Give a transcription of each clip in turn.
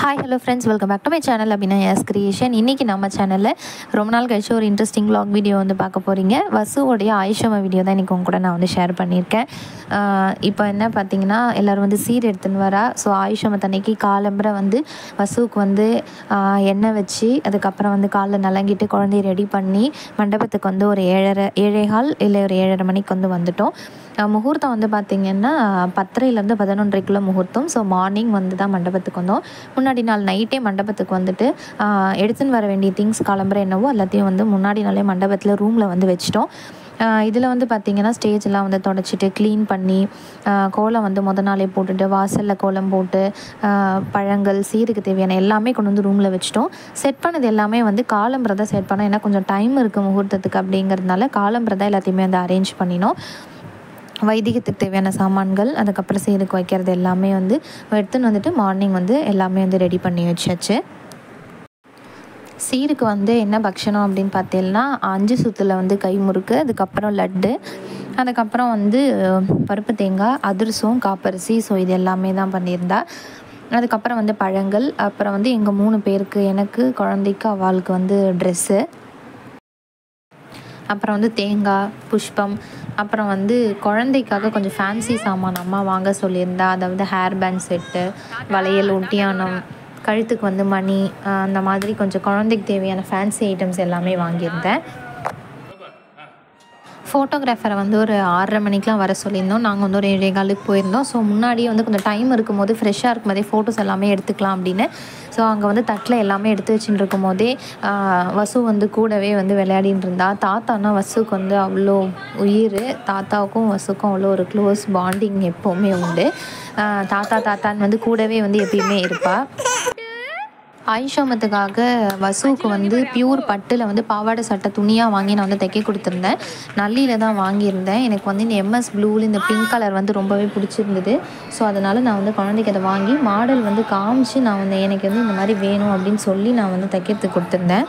Hi hello friends, welcome back to my channel Abhinaya's creation. இன்றைக்கி நம்ம சேனலில் ரொம்ப நாள் கழிச்சு ஒரு இன்ட்ரெஸ்டிங் வ்ளாக் வீடியோ வந்து பார்க்க போகிறீங்க. வசுவோடைய ஆயுஷம வீடியோ தான் இன்றைக்கி உங்க கூட நான் வந்து ஷேர் பண்ணியிருக்கேன். இப்போ என்ன பார்த்தீங்கன்னா, எல்லோரும் வந்து சீர் எடுத்துன்னு வரா. ஸோ ஆயுஷமத்தன்னைக்கு காலம்பரை வந்து வசுவுக்கு வந்து எண்ணெய் வச்சு அதுக்கப்புறம் வந்து காலில் நலங்கிட்டு குழந்தைய ரெடி பண்ணி மண்டபத்துக்கு வந்து ஒரு 7:15 இல்லை ஒரு 7:30 மணிக்கு வந்து வந்துட்டோம். முகூர்த்தம் வந்து பார்த்திங்கன்னா 10:30லேருந்து 11:30 முகூர்த்தம். ஸோ மார்னிங் வந்து தான் மண்டபத்துக்கு வந்தோம். முன்னாடி நாள் நைட்டே மண்டபத்துக்கு வந்துட்டு எடுத்துன்னு வர வேண்டிய திங்ஸ் கிளம்புற என்னவோ எல்லாத்தையும் வந்து முன்னாடி நாளே மண்டபத்தில் ரூமில் வந்து வச்சிட்டோம். இதில் வந்து பார்த்திங்கன்னா ஸ்டேஜெலாம் வந்து தொடச்சிட்டு க்ளீன் பண்ணி கோலம் வந்து நாளே போட்டுட்டு வாசலில் கோலம் போட்டு பழங்கள் சீருக்கு தேவையான எல்லாமே கொண்டு வந்து ரூமில் வச்சிட்டோம். செட் பண்ணது எல்லாமே வந்து காலம்பரை தான் செட் பண்ணோம். ஏன்னா கொஞ்சம் டைம் இருக்குது முகூர்த்தத்துக்கு அப்படிங்கிறதுனால காலம்பரை தான் எல்லாத்தையுமே வந்து அரேஞ்ச் பண்ணினோம். வைதிகத்துக்கு தேவையான சாமான்கள் அதுக்கப்புறம் சீருக்கு வைக்கிறது எல்லாமே வந்து எடுத்துன்னு வந்துட்டு மார்னிங் வந்து எல்லாமே வந்து ரெடி பண்ணி வச்சாச்சு. சீருக்கு வந்து என்ன பக்ஷணம் அப்படின்னு பார்த்தீங்கன்னா 5 சுத்தில் வந்து கை முறுக்கு, அதுக்கப்புறம் லட்டு, அதுக்கப்புறம் வந்து பருப்பு தேங்காய், அதிரசம், காப்பரிசி. ஸோ இது எல்லாமே தான் பண்ணியிருந்தா. அதுக்கப்புறம் வந்து பழங்கள், அப்புறம் வந்து எங்கள் 3 பேருக்கு, எனக்கு, குழந்தைக்கு, அவளுக்கு வந்து ட்ரெஸ்ஸு, அப்புறம் வந்து தேங்காய், புஷ்பம், அப்புறம் வந்து குழந்தைக்காக கொஞ்சம் ஃபேன்சி சாமான் அம்மா வாங்க சொல்லியிருந்தா. அதாவது ஹேர் பேண்ட் செட்டு, வளையல், ஒட்டியானம், கழுத்துக்கு வந்து மணி, அந்த மாதிரி கொஞ்சம் குழந்தைக்கு தேவையான ஃபேன்சி ஐட்டம்ஸ் எல்லாமே வாங்கியிருந்தேன். ஃபோட்டோகிராஃபரை வந்து ஒரு 6:30 மணிக்கெலாம் வர சொல்லியிருந்தோம். நாங்கள் வந்து ஒரு 7:15 போயிருந்தோம். ஸோ முன்னாடியே வந்து கொஞ்சம் டைம் இருக்கும்போது ஃப்ரெஷ்ஷாக இருக்கும்போதே ஃபோட்டோஸ் எல்லாமே எடுத்துக்கலாம் அப்படின்னு. ஸோ அங்கே வந்து தட்டில் எல்லாமே எடுத்து வச்சுட்டு இருக்கும் போதே வசு வந்து கூடவே வந்து விளையாடின்னு இருந்தா. தாத்தானா வசுக்கு வந்து அவ்வளோ உயிர். தாத்தாவுக்கும் வசுக்கும் அவ்வளோ ஒரு க்ளோஸ் பாண்டிங் எப்போவுமே உண்டு. தாத்தான்னு வந்து கூடவே வந்து எப்பயுமே இருப்பாள். ஆயுஷமத்துக்காக வசுவுக்கு வந்து பியூர் பட்டில் வந்து பாவாடை சட்டை துணியாக வாங்கி நான் வந்து தைக்க கொடுத்துருந்தேன். நல்லியில் தான் வாங்கியிருந்தேன். எனக்கு வந்து இந்த எம்எஸ் ப்ளூவில் இந்த பிங்க் கலர் வந்து ரொம்பவே பிடிச்சிருந்தது. ஸோ அதனால் நான் வந்து குழந்தைக்கு அதை வாங்கி மாடல் வந்து காமிச்சு நான் வந்து எனக்கு வந்து இந்த மாதிரி வேணும் அப்படின்னு சொல்லி நான் வந்து தைக்கிறதுக்கு கொடுத்துருந்தேன்.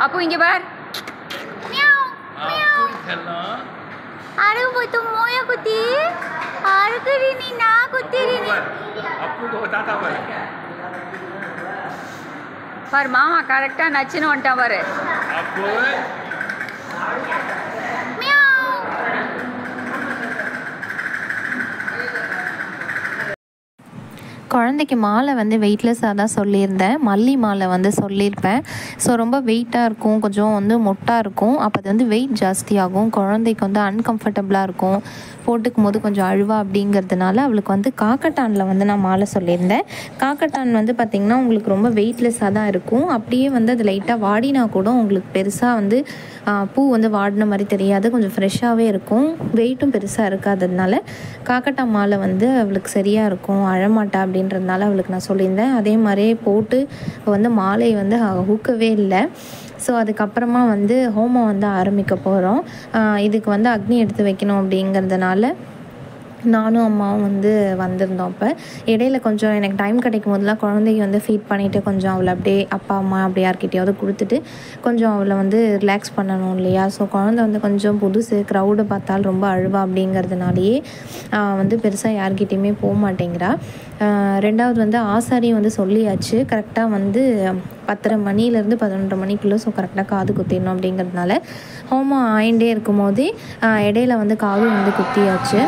Apu inge bar. Meow. Meow. Aru botu moya kuti. Aru kiri ni na kuti ni. Apu ko tata bar. Par mama correcta nachinu anta bar. Apu. Meow. குழந்தைக்கு மாலை வந்து வெயிட்லெஸ்ஸாக தான் சொல்லியிருந்தேன். மல்லி மாலை வந்து சொல்லியிருப்பேன். ஸோ ரொம்ப வெயிட்டாக இருக்கும், கொஞ்சம் வந்து மொட்டாக இருக்கும். அப்போ அது வந்து வெயிட் ஜாஸ்தியாகும், குழந்தைக்கு வந்து அன்கம்ஃபர்டபுளாக இருக்கும், போட்டுக்கும் போது கொஞ்சம் அழுவா. அப்படிங்கிறதுனால அவளுக்கு வந்து காக்கட்டானில் வந்து நான் மாலை சொல்லியிருந்தேன். காக்கட்டான் வந்து பார்த்திங்கன்னா உங்களுக்கு ரொம்ப வெயிட்லெஸ்ஸாக தான் இருக்கும். அப்படியே வந்து அது லைட்டாக வாடினா கூட உங்களுக்கு பெருசாக வந்து பூ வந்து வாடின மாதிரி தெரியாது, கொஞ்சம் ஃப்ரெஷ்ஷாகவே இருக்கும், வெயிட்டும் பெருசாக இருக்காததுனால காக்கட்டான் மாலை வந்து அவளுக்கு சரியாக இருக்கும், அழமாட்டா அப்படின்றதுனால அவளுக்கு நான் சொல்லியிருந்தேன். அதே மாதிரியே போட்டு வந்து மாலை வந்து ஊக்கவே இல்லை. ஸோ அதுக்கப்புறமா வந்து ஹோமம் வந்து ஆரம்பிக்க போகிறோம். இதுக்கு வந்து அக்னி எடுத்து வைக்கணும் அப்படிங்கிறதுனால நானும் அம்மாவும் வந்து வந்திருந்தோம். அப்போ இடையில கொஞ்சம் எனக்கு டைம் கிடைக்கும் போதெல்லாம் குழந்தைக்கு வந்து ஃபீட் பண்ணிவிட்டு கொஞ்சம் அவளை அப்படியே அப்பா அம்மா அப்படி யார்கிட்டையாவது கொடுத்துட்டு கொஞ்சம் அவளை வந்து ரிலாக்ஸ் பண்ணணும் இல்லையா. ஸோ குழந்தை வந்து கொஞ்சம் புதுசு, க்ரௌடு பார்த்தால் ரொம்ப அழுவா அப்படிங்கிறதுனாலேயே வந்து பெருசாக யார்கிட்டையுமே போக மாட்டேங்கிறா. ரெண்டாவது வந்து ஆசாரியும் வந்து சொல்லியாச்சு, கரெக்டாக வந்து 10:30 மணிலேருந்து 11:30 மணிக்குள்ளே ஸோ கரெக்டாக காது குத்திடணும் அப்படிங்கிறதுனால ஹோமம் ஆயிண்டே இருக்கும் போதே இடையில வந்து காது வந்து குத்தியாச்சு.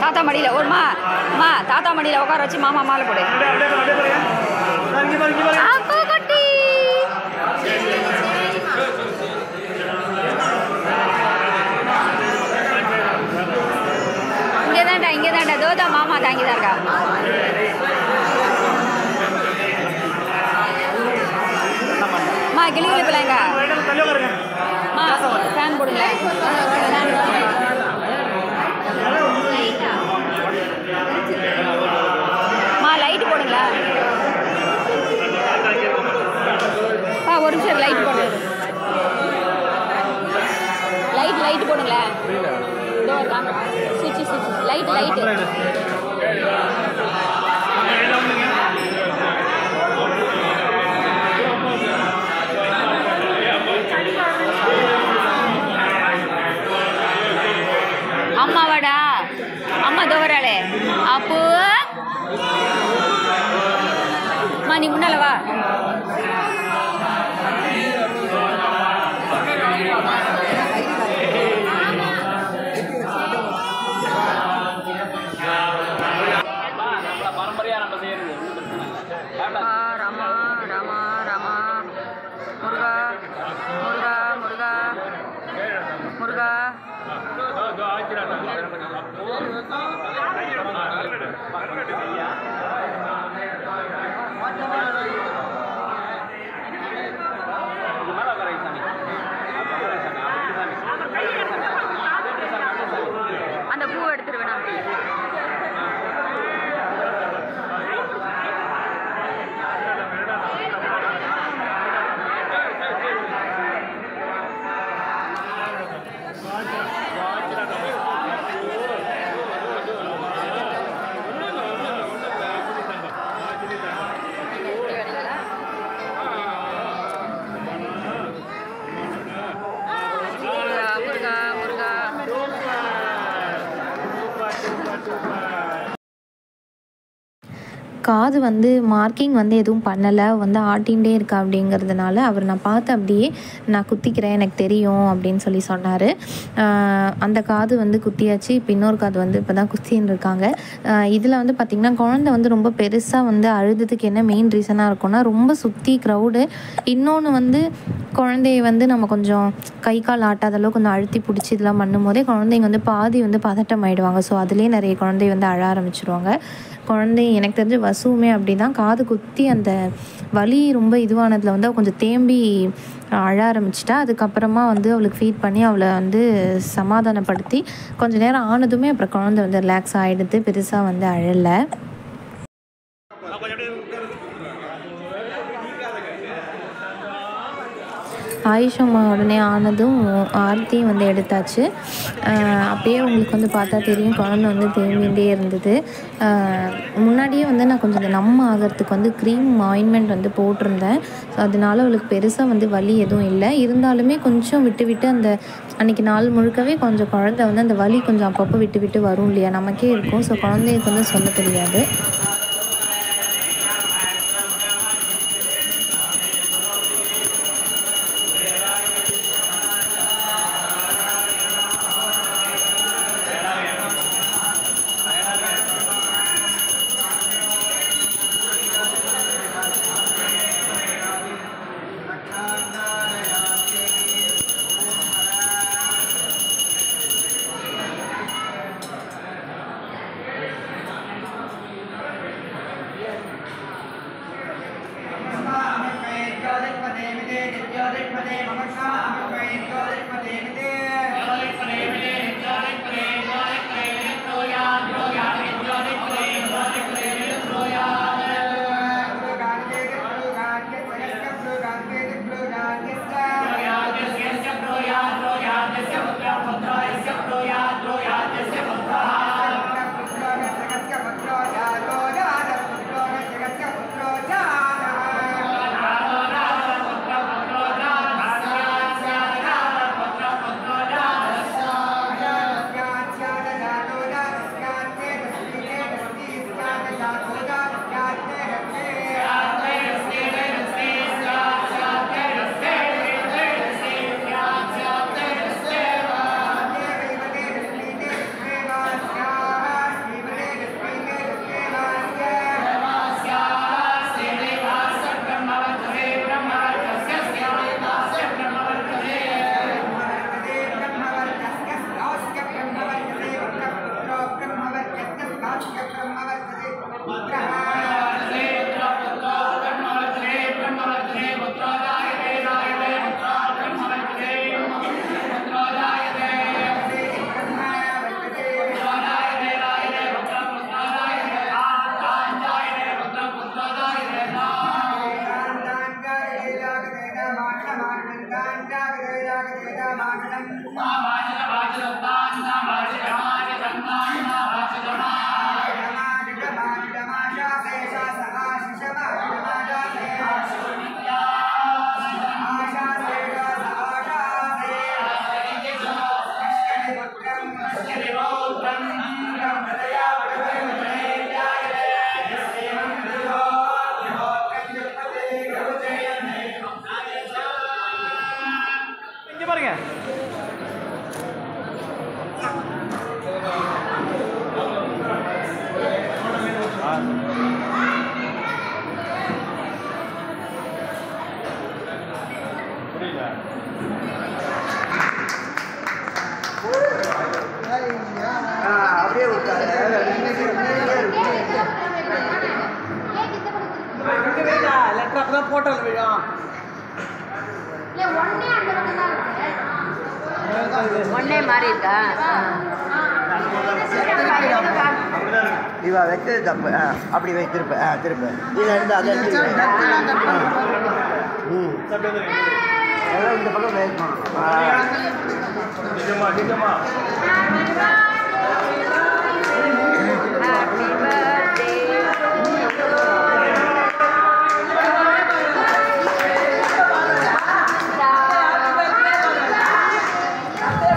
தாத்தா மடியில் ஒரு மா தாத்தா மடியில் உட்கார வச்சு மாமா மாலை போடு. இங்கே தான்டா தோதா மாமா தாங்கி தான் இருக்கா. மா கிளி கிளி பிள்ளைங்க மா ஃபேன் போடுங்க. மா லைட் போடுங்களா. ஒரு நிமிஷம் லைட் போடு. லைட் போடுங்களா. சுவிட்ச் லைட்டு அம்மாவாடா. அம்மா தோவராளே அப்போ மா நீ முன்னால வா. ராமா ராமா ராமா முருகா முருகா முருகா முருகா. அந்த பூவை எடுத்துருவேன். காது வந்து மார்க்கிங் வந்து எதுவும் பண்ணலை, வந்து ஆட்டின்ண்டே இருக்கா அப்படிங்கிறதுனால அவர் நான் பார்த்து அப்படியே நான் குத்திக்கிறேன் எனக்கு தெரியும் அப்படின்னு சொல்லி சொன்னார். அந்த காது வந்து குத்தியாச்சு. இப்போ இன்னொரு காது வந்து இப்போ தான் குத்தின்னு இருக்காங்க. இதில் வந்து பார்த்திங்கன்னா குழந்தை வந்து ரொம்ப பெருசாக வந்து அழுதுறதுக்கு என்ன மெயின் ரீசனாக இருக்கும்னா ரொம்ப சுற்றி க்ரௌடு. இன்னொன்று வந்து குழந்தைய வந்து நம்ம கொஞ்சம் கை கால் ஆட்டாத அளவு கொஞ்சம் அழுத்தி பிடிச்சி இதெல்லாம் பண்ணும்போதே குழந்தைங்க வந்து பாதி வந்து பதட்டம் ஆகிடுவாங்க. ஸோ அதுலேயே நிறைய குழந்தை வந்து அழ ஆரம்பிச்சிடுவாங்க. குழந்தை எனக்கு தெரிஞ்ச வசுவுமே அப்படி தான், காது குத்தி அந்த வலி ரொம்ப இதுவானதில் வந்து அவள் கொஞ்சம் தேம்பி அழ ஆரம்பிச்சிட்டா. அதுக்கப்புறமா வந்து அவளுக்கு ஃபீட் பண்ணி அவளை வந்து சமாதானப்படுத்தி கொஞ்சம் நேரம் ஆனதுமே அப்புறம் குழந்தை வந்து ரிலாக்ஸ் ஆகிடுது, பெருசாக வந்து அழலை. ஆயுஷம்மா உடனே ஆனதும் ஆர்த்தியும் வந்து எடுத்தாச்சு. அப்பயே உங்களுக்கு வந்து பார்த்தா தெரியும் குழந்தை வந்து தேம்பிகிட்டே இருந்தது. முன்னாடியே வந்து நான் கொஞ்சம் இந்த நம்ம ஆகிறதுக்கு வந்து க்ரீம் ஆயின்மெண்ட் வந்து போட்டிருந்தேன். ஸோ அதனால அவளுக்கு பெருசாக வந்து வலி எதுவும் இல்லை. இருந்தாலுமே கொஞ்சம் விட்டு விட்டு அந்த அன்றைக்கி நாள் முழுக்கவே கொஞ்சம் குழந்தை வந்து அந்த வலி கொஞ்சம் அப்பப்போ விட்டு விட்டு வரும் இல்லையா, நமக்கே இருக்கும். ஸோ குழந்தைக்கு வந்து சொல்ல தெரியாது. ஒன்னே மாறி இருக்கா இவா வைக்கிறது தப்பு. அப்படி வை, திருப்ப திருப்ப இதை இருந்து அதை எல்லாம் இந்த பக்கம் வைக்கணும்.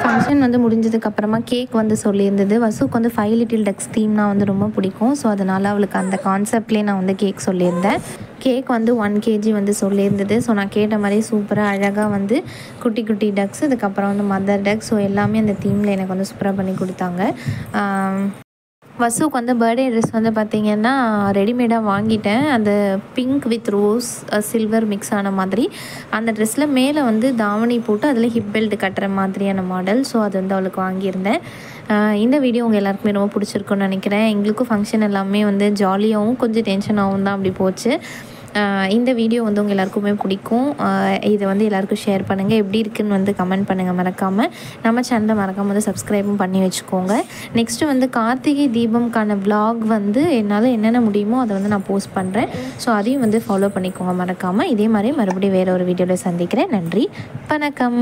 ஃபங்க்ஷன் வந்து முடிஞ்சதுக்கப்புறமா கேக் வந்து சொல்லியிருந்தது. வசுக்கு வந்து 5 லிட்டில் டக்ஸ் தீம்னா வந்து ரொம்ப பிடிக்கும். ஸோ அதனால் அவளுக்கு அந்த கான்செப்ட்லேயே நான் வந்து கேக் சொல்லியிருந்தேன். கேக் வந்து 1 kg வந்து சொல்லியிருந்தது. ஸோ நான் கேட்ட மாதிரி சூப்பராக அழகாக வந்து குட்டி குட்டி டக்ஸ், அதுக்கப்புறம் வந்து மதர் டக், ஸோ எல்லாமே அந்த தீமில் எனக்கு வந்து சூப்பராக பண்ணி கொடுத்தாங்க. வசுக்கு வந்து பர்த்டே ட்ரெஸ் வந்து பார்த்திங்கன்னா ரெடிமேடாக வாங்கிட்டேன். அந்த pink with rose silver mix ஆன மாதிரி அந்த ட்ரெஸ்ஸில் மேலே வந்து தாவணி போட்டு அதில் ஹிப் பெல்ட் கட்டுற மாதிரியான மாடல். ஸோ அது வந்து அவளுக்கு வாங்கியிருந்தேன். இந்த வீடியோ உங்கள் எல்லாருக்குமே ரொம்ப பிடிச்சிருக்குன்னு நினைக்கிறேன். எங்களுக்கும் ஃபங்க்ஷன் எல்லாமே வந்து ஜாலியாகவும் கொஞ்சம் டென்ஷனாகவும் தான் அப்படி போச்சு. இந்த வீடியோ வந்து உங்கள் எல்லாருக்குமே பிடிக்கும். இதை வந்து எல்லாருக்கும் ஷேர் பண்ணுங்கள். எப்படி இருக்குன்னு வந்து கமெண்ட் பண்ணுங்கள். மறக்காமல் நம்ம சேனலை மறக்காமல் வந்து சப்ஸ்கிரைபும் பண்ணி வச்சுக்கோங்க. நெக்ஸ்ட்டு வந்து கார்த்திகை தீபம்க்கான vlog வந்து என்னால் என்னென்ன முடியுமோ அதை வந்து நான் போஸ்ட் பண்ணுறேன். ஸோ அதையும் வந்து ஃபாலோ பண்ணிக்கோங்க மறக்காமல். இதே மாதிரி மறுபடியும் வேறு ஒரு வீடியோவில் சந்திக்கிறேன். நன்றி, வணக்கம்.